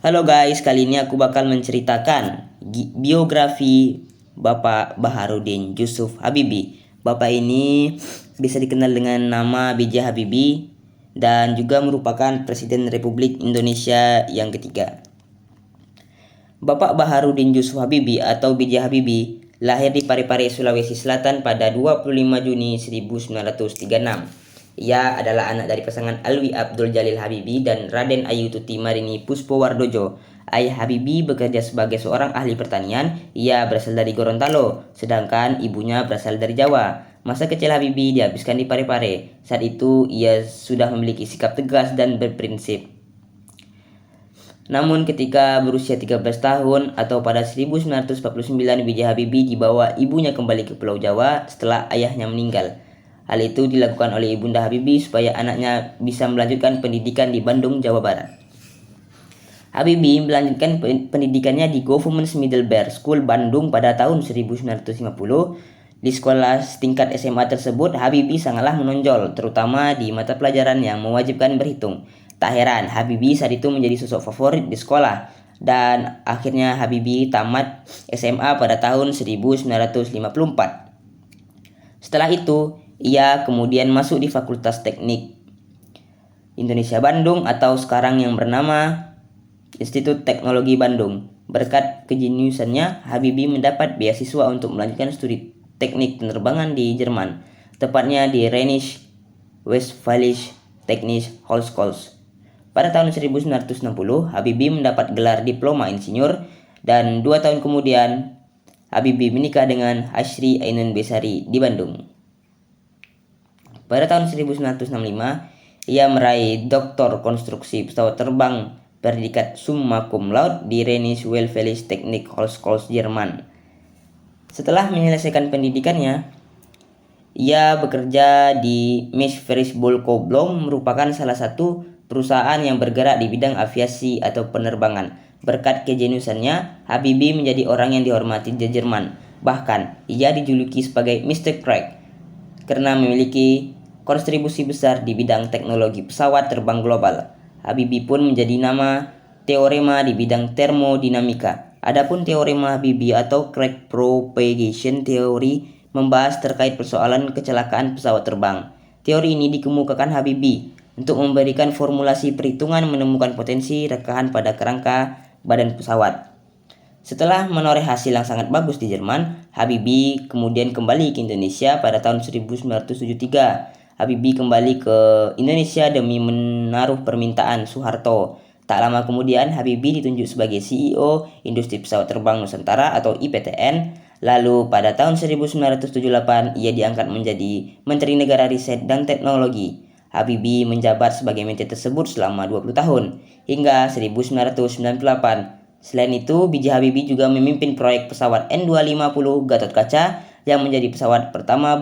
Halo guys, kali ini aku bakal menceritakan biografi Bapak Baharudin Yusuf Habibie. Bapak ini bisa dikenal dengan nama B.J. Habibie dan juga merupakan Presiden Republik Indonesia yang ketiga. Bapak Baharudin Yusuf Habibie atau B.J. Habibie lahir di Parepare, Sulawesi Selatan pada 25 Juni 1936. Ia adalah anak dari pasangan Alwi Abdul Jalil Habibie dan Raden Ayu Tuti Marini Puspowardojo. Ayah Habibie bekerja sebagai seorang ahli pertanian. Ia berasal dari Gorontalo, sedangkan ibunya berasal dari Jawa. Masa kecil Habibie dihabiskan di Parepare. Saat itu ia sudah memiliki sikap tegas dan berprinsip. Namun ketika berusia 13 tahun atau pada 1949, B.J. Habibie dibawa ibunya kembali ke Pulau Jawa setelah ayahnya meninggal. Hal itu dilakukan oleh ibunda Habibie supaya anaknya bisa melanjutkan pendidikan di Bandung, Jawa Barat. Habibie melanjutkan pendidikannya di Government Middlebury School Bandung pada tahun 1950. Di sekolah tingkat SMA tersebut, Habibie sangatlah menonjol, terutama di mata pelajaran yang mewajibkan berhitung. Tak heran, Habibie saat itu menjadi sosok favorit di sekolah. Dan akhirnya Habibie tamat SMA pada tahun 1954. Setelah itu, ia kemudian masuk di Fakultas Teknik Indonesia Bandung atau sekarang yang bernama Institut Teknologi Bandung. Berkat kejeniusannya, Habibie mendapat beasiswa untuk melanjutkan studi teknik penerbangan di Jerman, tepatnya di Rheinisch-Westfälische Technische Hochschule. Pada tahun 1960, Habibie mendapat gelar diploma insinyur dan 2 tahun kemudian Habibie menikah dengan Hasri Ainun Besari di Bandung. Pada tahun 1965, ia meraih Doktor Konstruksi Pesawat Terbang predikat summa cum laude di Rheinisch-Westfälische Technische Hochschule Jerman. Setelah menyelesaikan pendidikannya, ia bekerja di Mesh-Verisbol-Koblom, merupakan salah satu perusahaan yang bergerak di bidang aviasi atau penerbangan. Berkat kejeniusannya, Habibie menjadi orang yang dihormati di Jerman. Bahkan, ia dijuluki sebagai Mr. Craig karena memiliki kontribusi besar di bidang teknologi pesawat terbang global. Habibie pun menjadi nama teorema di bidang termodinamika. Adapun teorema Habibie atau Craig Propagation Theory membahas terkait persoalan kecelakaan pesawat terbang. Teori ini dikemukakan Habibie untuk memberikan formulasi perhitungan menemukan potensi rekahan pada kerangka badan pesawat. Setelah menoreh hasil yang sangat bagus di Jerman, Habibie kemudian kembali ke Indonesia pada tahun 1973. Habibie kembali ke Indonesia demi menaruh permintaan Soeharto. Tak lama kemudian, Habibie ditunjuk sebagai CEO Industri Pesawat Terbang Nusantara atau IPTN. Lalu pada tahun 1978, ia diangkat menjadi Menteri Negara Riset dan Teknologi. Habibie menjabat sebagai menteri tersebut selama 20 tahun, hingga 1998. Selain itu, B.J. Habibie juga memimpin proyek pesawat N250 Gatot Kaca yang menjadi pesawat pertama